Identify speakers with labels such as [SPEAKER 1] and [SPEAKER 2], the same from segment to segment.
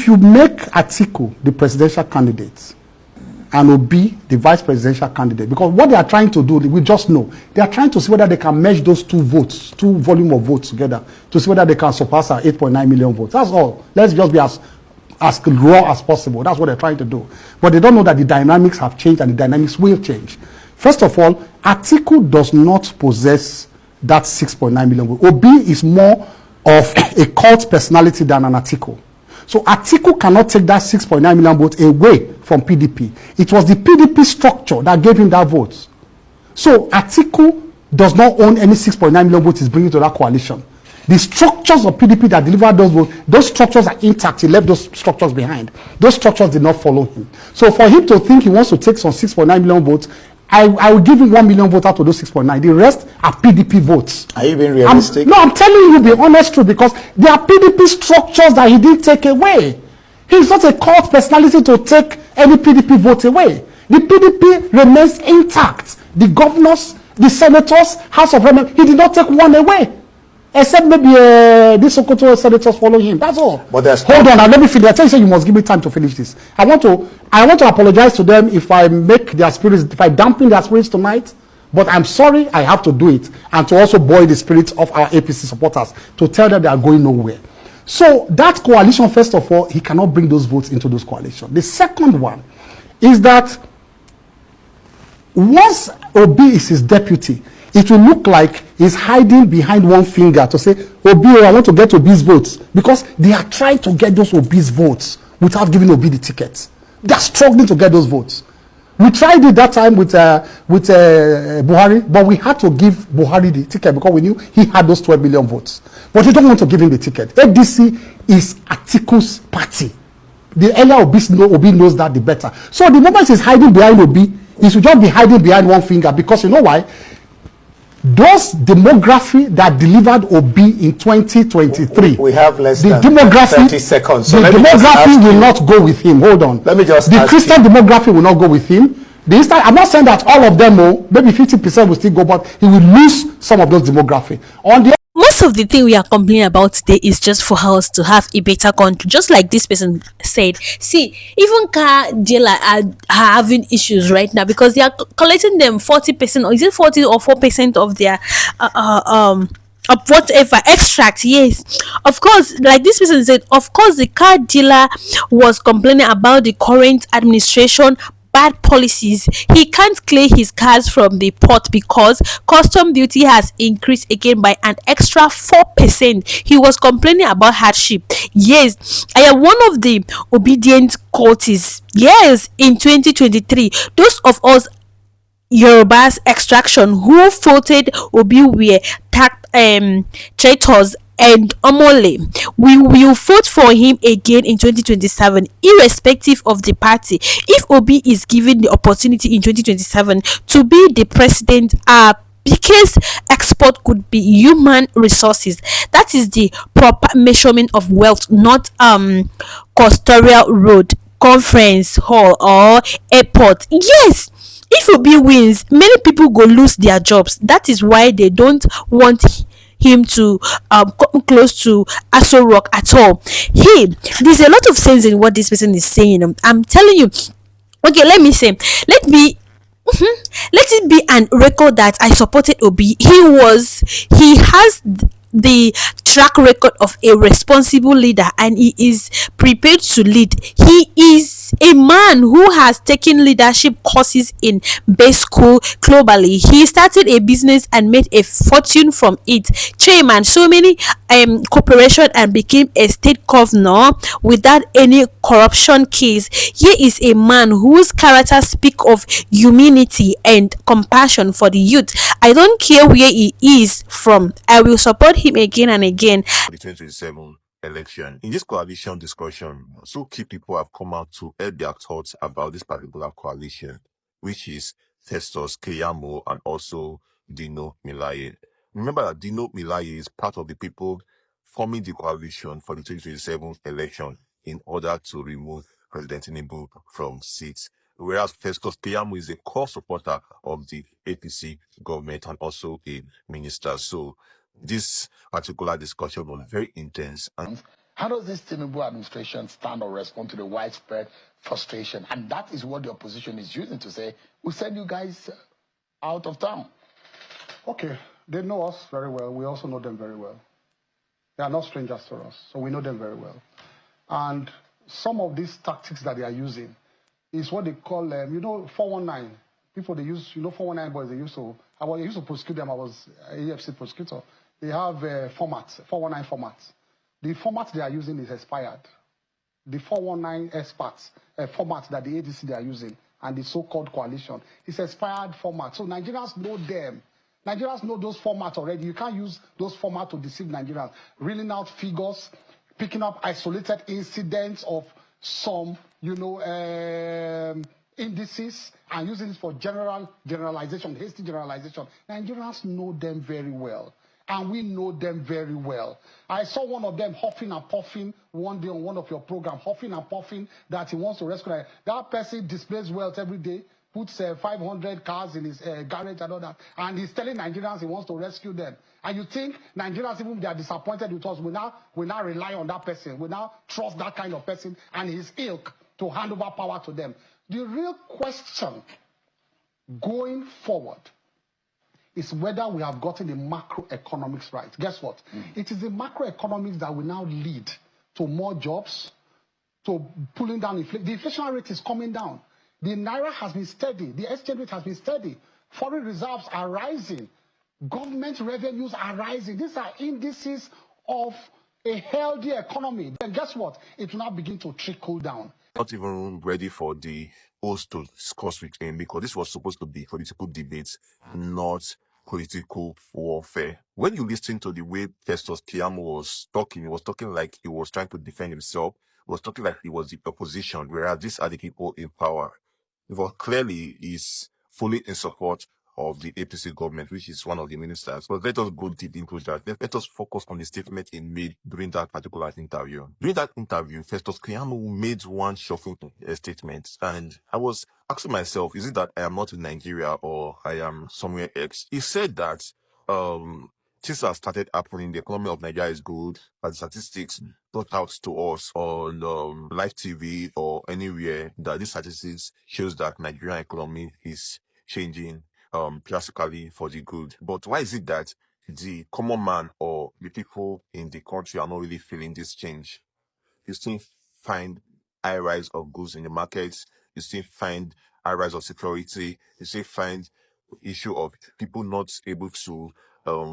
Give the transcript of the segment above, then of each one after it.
[SPEAKER 1] you make Atiku the presidential candidate and Obi the vice presidential candidate, because what they are trying to do, we just know, they are trying to see whether they can merge those two volume of votes together to see whether they can surpass our 8.9 million votes. That's all. Let's just be as raw as possible. That's what they're trying to do. But they don't know that the dynamics have changed and the dynamics will change. First of all, Atiku does not possess that 6.9 million votes. Obi is more of a cult personality than an Atiku. So Atiku cannot take that 6.9 million votes away from PDP. It was the PDP structure that gave him that vote. So Atiku does not own any 6.9 million votes he's bringing to that coalition. The structures of PDP that delivered those votes, those structures are intact. He left those structures behind. Those structures did not follow him. So for him to think he wants to take some 6.9 million votes, I will give him 1 million votes out of those 6.9. The rest are PDP votes.
[SPEAKER 2] Are you being realistic?
[SPEAKER 1] I'm telling you the honest truth, because there are PDP structures that he didn't take away. He's not a cult personality to take any PDP vote away. The PDP remains intact. The governors, the senators, House of Representatives, he did not take one away. Except maybe these Sokoto senators follow him. That's all. But hold on, let me finish. I tell you, you must give me time to finish this. I want to apologize to them if I make their spirits, if I dampen their spirits tonight. But I'm sorry, I have to do it, and to also boil the spirits of our APC supporters to tell them they are going nowhere. So that coalition, first of all, he cannot bring those votes into those coalitions. The second one is that once Obi is his deputy, it will look like he's hiding behind one finger to say, Obi, I want to get Obi's votes. Because they are trying to get those Obi's votes without giving Obi the tickets. They are struggling to get those votes. We tried it that time with Buhari, but we had to give Buhari the ticket because we knew he had those 12 million votes. But they don't want to give him the ticket. ADC is Atiku's party. The earlier Obi knows that, the better. So the moment he's hiding behind Obi, he should just be hiding behind one finger, because you know why? Those demography that delivered Obi in 2023,
[SPEAKER 2] we have less
[SPEAKER 1] than 30
[SPEAKER 2] seconds.
[SPEAKER 1] So the demography will not go with him. Hold on.
[SPEAKER 2] Let me just
[SPEAKER 1] the Christian demography will not go with him. I'm not saying that all of them, maybe 50% will still go, but he will lose some of those demography.
[SPEAKER 3] Most of the thing we are complaining about today is just for us to have a better country, just like this person said. See, even car dealers are having issues right now because they are collecting them 40%, or is it 40 or 4% of their of whatever extract. Yes, of course, like this person said, of course the car dealer was complaining about the current administration bad policies. He can't clear his cars from the port because custom duty has increased again by an extra 4%. He was complaining about hardship. Yes, I am one of the obedient cultists. Yes, in 2023, those of us Yoruba's extraction who voted Obi were traitors and Omole. We will vote for him again in 2027, irrespective of the party. If Obi is given the opportunity in 2027 to be the president, our biggest export could be human resources. That is the proper measurement of wealth, not custodial road, conference hall, or airport. Yes, if Obi wins, many people go lose their jobs. That is why they don't want him to come close to Aso Rock at all. Hey, there's a lot of sense in what this person is saying. I'm telling you. Okay, let it be an record that I supported Obi. He has the track record of a responsible leader, and he is prepared to lead. He is a man who has taken leadership courses in best school globally. He started a business and made a fortune from it. Chairman so many corporation and became a state governor without any corruption case. Here is a man whose character speak of humanity and compassion for the youth. I don't care where he is from. I will support him again and again.
[SPEAKER 4] The 2027 election. In this coalition discussion, so key people have come out to air their thoughts about this particular coalition, which is Festus Keyamo and also Dino Melaye. Remember that Dino Melaye is part of the people forming the coalition for the 2027 election in order to remove President Tinubu from seats, whereas Festus Keyamo is a core supporter of the APC government and also a minister. So this particular discussion was very intense.
[SPEAKER 2] How does this Tinubu administration stand or respond to the widespread frustration? And that is what the opposition is using to say, we'll send you guys out of town.
[SPEAKER 1] Okay, they know us very well. We also know them very well. They are not strangers to us, so we know them very well. And some of these tactics that they are using is what they call, 419. People they use, 419 boys, they used to prosecute them. I was an AFC prosecutor. They have formats, 419 formats. The format they are using is expired. The 419 experts format that the ADC they are using and the so-called coalition is expired format. So Nigerians know them. Nigerians know those formats already. You can't use those formats to deceive Nigerians. Reeling out figures, picking up isolated incidents of some, indices and using it for generalization, hasty generalization. Nigerians know them very well. And we know them very well. I saw one of them huffing and puffing one day on one of your programs, huffing and puffing that he wants to rescue. That person displays wealth every day, puts 500 cars in his garage and all that, and he's telling Nigerians he wants to rescue them. And you think Nigerians, even if they are disappointed with us, we now rely on that person. We now trust that kind of person and his ilk to hand over power to them. The real question going forward is whether we have gotten the macroeconomics right. Guess what? It is the macroeconomics that will now lead to more jobs, to pulling down inflation. The inflation rate is coming down. The naira has been steady. The exchange rate has been steady. Foreign reserves are rising. Government revenues are rising. These are indices of a healthy economy. Then guess what? It will now begin to trickle down.
[SPEAKER 4] Not even ready for the host to discuss with him, because this was supposed to be political debates, not political warfare. When you listen to the way Festus Keyamo was talking, he was talking like he was trying to defend himself. He was talking like he was the opposition, whereas these are the people in power. But clearly, he's fully in support of the APC government, which is one of the ministers. But let us go deep into that. Let us focus on the statement he made during that particular interview. During that interview, Festus Keyamo made one shocking statement. And I was asking myself, is it that I am not in Nigeria or I am somewhere else? He said that things have started happening. The economy of Nigeria is good. But the statistics brought out to us on live TV or anywhere, that these statistics shows that Nigerian economy is changing drastically for the good. But why is it that the common man or the people in the country are not really feeling this change? You still find high rise of goods in the markets. You still find high rise of security. You still find issue of people not able to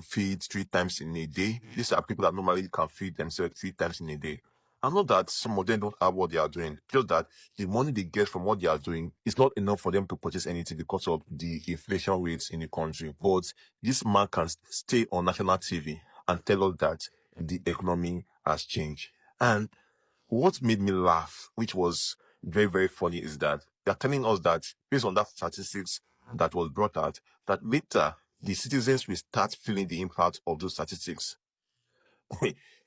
[SPEAKER 4] feed 3 times in a day. These are people that normally can feed themselves 3 times in a day. I know that some of them don't have what they are doing, just that the money they get from what they are doing is not enough for them to purchase anything because of the inflation rates in the country. But this man can stay on national TV and tell us that the economy has changed. And what made me laugh, which was very, very funny, is that they're telling us that based on that statistics that was brought out, that later the citizens will start feeling the impact of those statistics.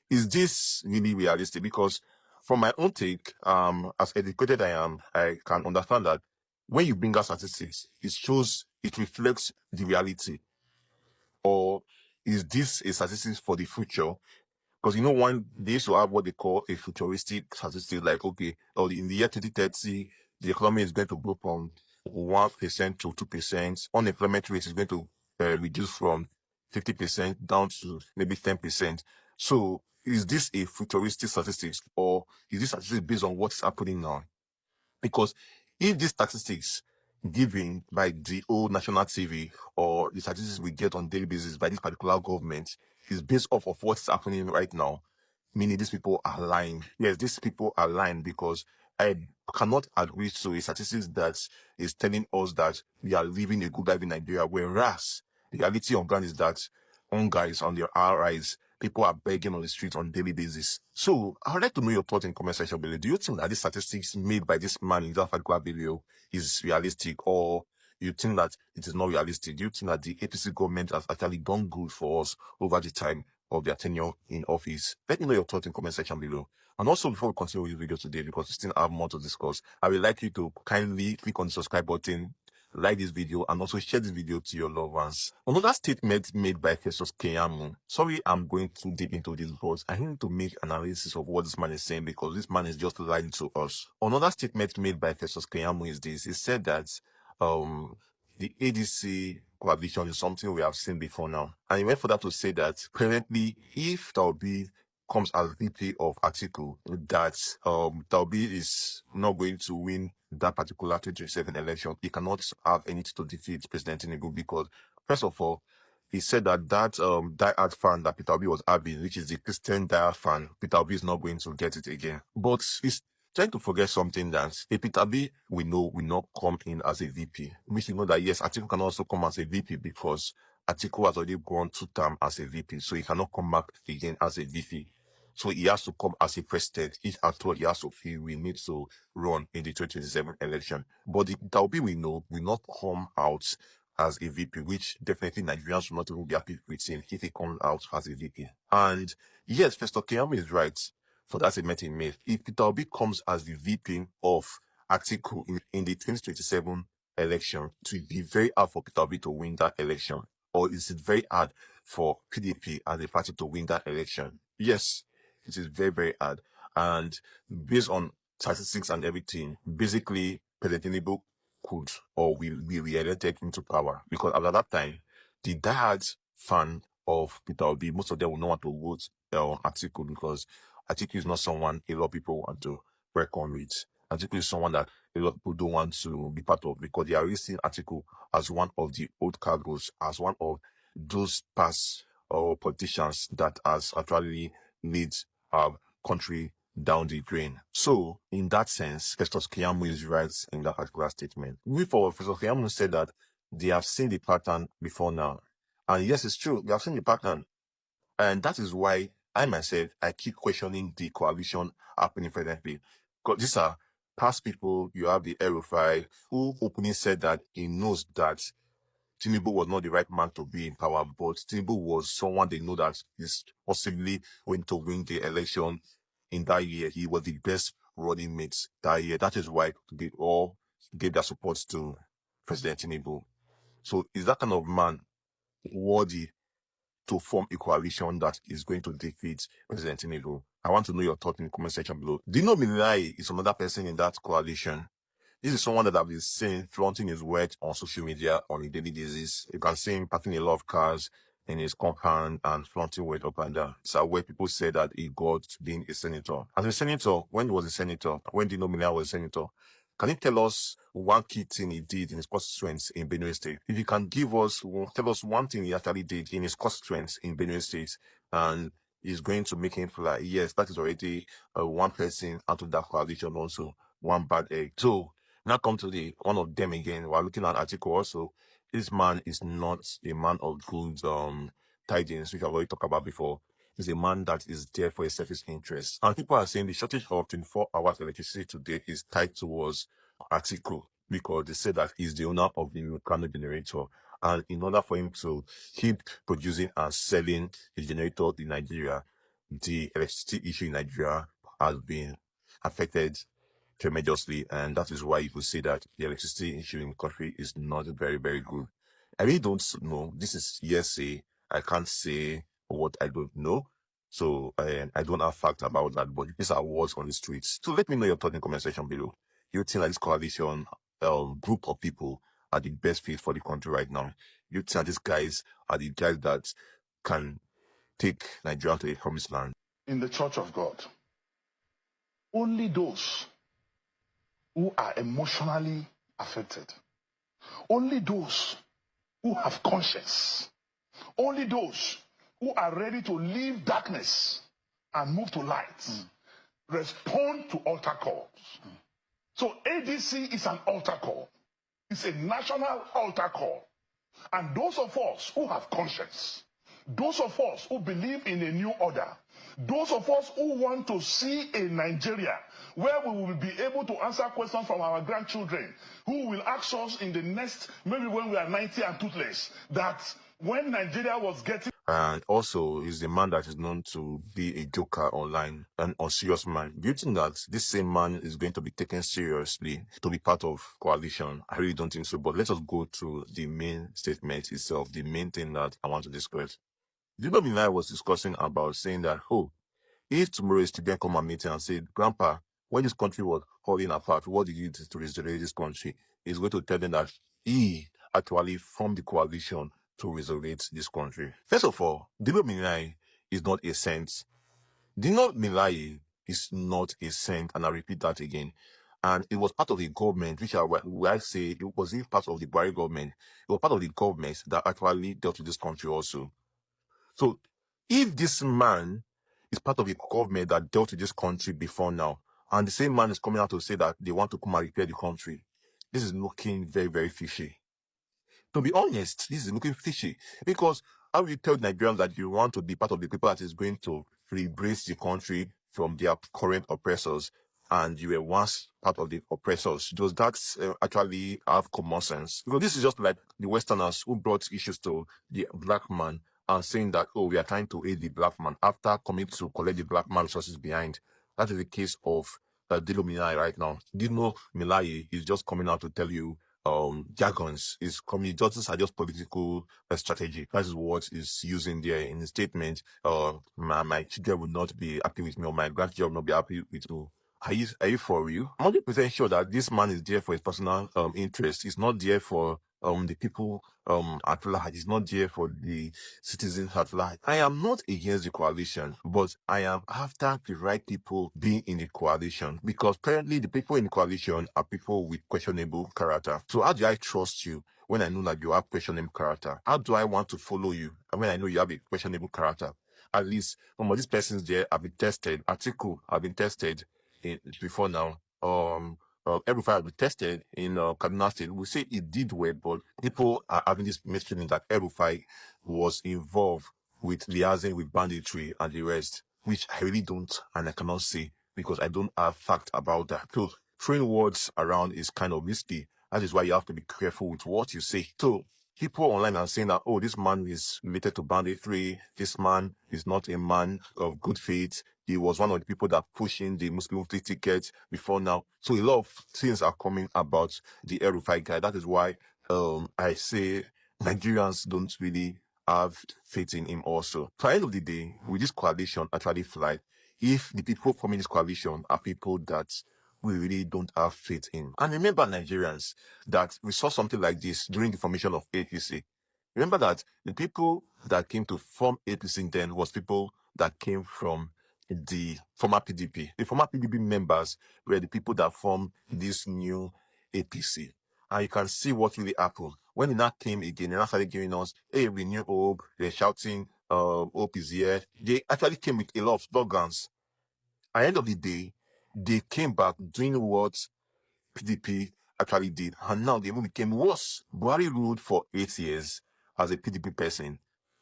[SPEAKER 4] Is this really realistic? Because from my own take, as educated I am, I can understand that when you bring out statistics, it reflects the reality. Or is this a statistics for the future? Because one, they used to have what they call a futuristic statistic, like, okay, in the year 2030, the economy is going to grow from 1% to 2%. Unemployment rate is going to reduce from 50% down to maybe 10%. So is this a futuristic statistics, or is this statistics based on what's happening now? Because if these statistics given by the old national TV or the statistics we get on daily basis by this particular government is based off of what's happening right now, meaning these people are lying. Yes, these people are lying, because I cannot agree to a statistics that is telling us that we are living a good life in Nigeria, whereas the reality on ground is that hunger is on the rise. People are begging on the streets on a daily basis. So I would like to know your thoughts in the comment section below. Do you think that these statistics made by this man in that particular video is realistic, or you think that it is not realistic? Do you think that the APC government has actually done good for us over the time of their tenure in office? Let me know your thoughts in the comment section below. And also, before we continue with the video today, because we still have more to discuss, I would like you to kindly click on the subscribe button, like this video and also share this video to your loved ones. Another statement made by Festus Keyamo. Sorry, I'm going too deep into this, but I need to make analysis of what this man is saying because this man is just lying to us. Another statement made by Festus Keyamo is this. He said that the ADC coalition is something we have seen before now. And he went further to say that currently, if Taubi comes as VP of Atiku, that Taubi is not going to win that particular 2027 election. He cannot have anything to defeat President Tinubu because, first of all, he said that die-hard fan that Peter Obi was having, which is the Christian die-hard fan, Peter Obi is not going to get it again. But he's trying to forget something that a Peter Obi we know will not come in as a VP. We should know that yes, Atiku can also come as a VP because Atiku has already gone 2 terms as a VP, so he cannot come back again as a VP. So he has to come as a president. If at all he has to feel we need to run in the 2027 election. But the Taubi we know will not come out as a VP, which definitely Nigerians will not even be happy with him if he comes out as a VP. And yes, Festus Keyamo is right for that statement he made. If Peter Obi comes as the VP of Atiku in the 2027 election, it will be very hard for Peter Obi to win that election. Or is it very hard for PDP as a party to win that election? Yes, it is very, very hard. And based on statistics and everything, basically, President Tinubu could or will be re-elected into power. Because at that time, the diehard fan of Peter Obi, most of them will not want to vote on Atiku because Atiku is not someone a lot of people want to work on with. Atiku is someone that a lot of people don't want to be part of because they are seeing Atiku as one of the old cargoes, as one of those past politicians that has actually lead our country down the drain. So, in that sense, Festus Keyamo is right in that particular statement. Moving forward, Festus Keyamo said that they have seen the pattern before now. And yes, it's true, we have seen the pattern. And that is why I myself, I keep questioning the coalition happening presently. Because these are past people. You have the Erufai who openly said that he knows that Tinubu was not the right man to be in power, but Tinubu was someone they know that is possibly going to win the election in that year. He was the best running mate that year. That is why they all gave their support to President Tinubu. So is that kind of man worthy to form a coalition that is going to defeat President Tinubu? I want to know your thoughts in the comment section below. Dino Milai is another person in that coalition. This is someone that I've been seeing flaunting his work on social media on a daily basis. You can see him parking a lot of cars in his compound and flaunting work up and down. It's where people say that he got being a senator. As a senator, when he was a senator, when Dino Milai was a senator, can you tell us one key thing he did in his constituents in Benue State? If you can tell us one thing he actually did in his constituents in Benue State, and is going to make him feel like, yes, that is already one person out of that coalition also, one bad egg. So, now come to the one of them again. While looking at Atiku also, this man is not a man of good tidings, which I've already talked about before. He's a man that is there for a selfish interest. And people are saying the shortage of 24 hours electricity today is tied towards Atiku because they say that he's the owner of the Vulcano generator. And in order for him to keep producing and selling his generator in Nigeria, the electricity issue in Nigeria has been affected tremendously, and that is why you could say that the electricity issue in the country is not very, very good. I really don't know. This is hearsay. I can't say what I don't know. So I don't have facts about that, but these are words on the streets. So let me know your thoughts in the comment section below. You think that this coalition group of people are the best fit for the country right now? You think that these guys are the guys that can take Nigeria to a promised land?
[SPEAKER 2] In the church of God, only those who are emotionally affected, only those who have conscience, only those who are ready to leave darkness and move to light, respond to altar calls. So ADC is an altar call. It's a national altar call. And those of us who have conscience, those of us who believe in a new order, those of us who want to see a Nigeria where we will be able to answer questions from our grandchildren, who will ask us in the next, maybe when we are 90 and toothless, that When Nigeria was getting
[SPEAKER 4] And also is a man that is known to be a joker online, an unserious man. Do you think that this same man is going to be taken seriously to be part of coalition? I really don't think so. But let us go to the main statement itself, the main thing that I want to discuss. Dino was discussing about saying that, oh, if tomorrow is to then come and meet him and say, Grandpa, when this country was falling apart, what did you do to resurrect this country? He's going to tell them that he actually formed the coalition to resurrect this country. First of all, Dino Milai is not a saint. Dino Milai is not a saint, and I repeat that again. And it was part of the government, which I say it wasn't part of the Buhari government. It was part of the government that actually dealt with this country also. So if this man is part of a government that dealt with this country before now, and the same man is coming out to say that they want to come and repair the country, this is looking very, very fishy. To be honest, this is looking fishy, because how will you tell Nigerians that you want to be part of the people that is going to embrace the country from their current oppressors, and you were once part of the oppressors? Does that actually have common sense? Because this is just like the Westerners who brought issues to the black man and saying that, oh, we are trying to aid the black man after coming to collect the black man resources behind. That is the case of Dino Milai right now. Dino Milai is just coming out to tell you jargons. Is justice are just political strategy. That is what is using there in the statement. My children will not be happy with me, or my grandchildren will not be happy with me. Are you for real? I'm 100% sure that this man is there for his personal interest. He's not there for the people at large. He's not there for the citizens at large. I am not against the coalition, but I am after the right people being in the coalition, because currently the people in the coalition are people with questionable character. So how do I trust you when I know that you have questionable character? How do I want to follow you when I know you have a questionable character? At least some of these persons there have been tested. Atiku have been tested before now. Every has been tested in Kaduna State. We say it did well, but people are having this misfeeling that every was involved with liaising with banditry and the rest, which I really don't and I cannot say, because I don't have fact about that. So throwing words around is kind of risky. That is why you have to be careful with what you say. So people online are saying that, oh, this man is related to banditry. This man is not a man of good faith. He was one of the people that pushing the Muslim free ticket before now. So a lot of things are coming about the El-Rufai guy. That is why I say Nigerians don't really have faith in him also. So at the end of the day, with this coalition actually fly, if the people forming this coalition are people that we really don't have faith in. And remember, Nigerians, that we saw something like this during the formation of APC. Remember that the people that came to form APC then was people that came from the former PDP. The former PDP members were the people that formed this new APC. And you can see what really happened. When it now came again, they now started giving us, hey, we new hope. They're shouting, hope is here. They actually came with a lot of slogans. At the end of the day, they came back doing what PDP actually did. And now they even became worse. Buhari ruled for 8 years as a PDP person,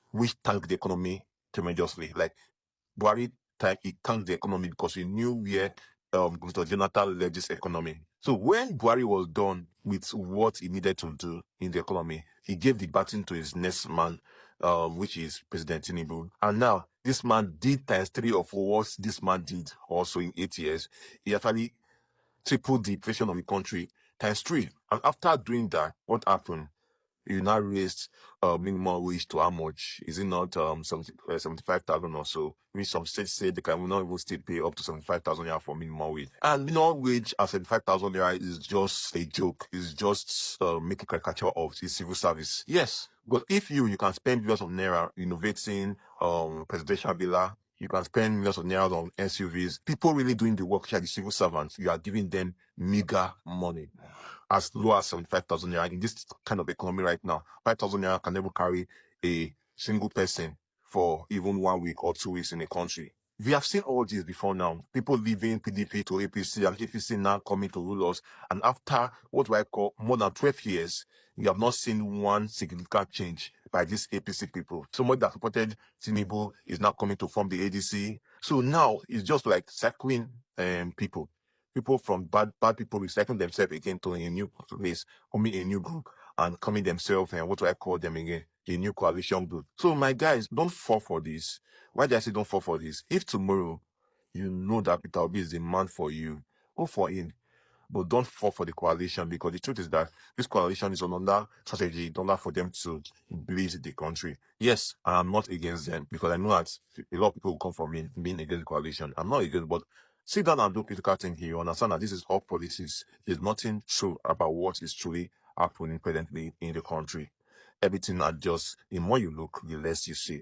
[SPEAKER 4] which tanked the economy tremendously. Like, Buhari he tanked the economy because he knew where Mr. Jonathan led this economy. So when Buhari was done with what he needed to do in the economy, he gave the baton to his next man, which is President Tinubu. And now this man did times 3 of what this man did also in 8 years. He actually tripled the inflation of the country times 3. And after doing that, what happened? You now raised minimum wage to how much? Is it not 75,000 or so? I mean, some states say they can not even still pay up to 75,000 naira for minimum wage. And minimum wage at 75,000 naira is just a joke. It's just making caricature of the civil service. Yes, but if you can spend millions of naira innovating presidential villa, you can spend millions of naira on SUVs. People really doing the work, which are the civil servants. You are giving them meager money, as low as 75,000 naira. In this kind of economy right now, 5,000 naira can never carry a single person for even 1 week or 2 weeks in a country. We have seen all this before now. People leaving PDP to APC, and APC now coming to rule us. And after what do I call more than 12 years, we have not seen one significant change by these APC people. Somebody that supported Tinubu is now coming to form the ADC. So now it's just like cycling people. People from bad people recycling themselves again to a new place, forming a new group. and calling themselves, and what do I call them again? The new coalition group. So my guys, don't fall for this. Why did I say don't fall for this? If tomorrow you know that Peter Obi is the man for you, go for him. But don't fall for the coalition, because the truth is that this coalition is another strategy in order for them to bleed the country. Yes, I am not against them, because I know that a lot of people will come for me being against the coalition. I'm not against, but sit down and do critical thinking. You understand that this is all politics. There's nothing true about what is truly happening presently in the country. Everything adjusts. The more you look, the less you see.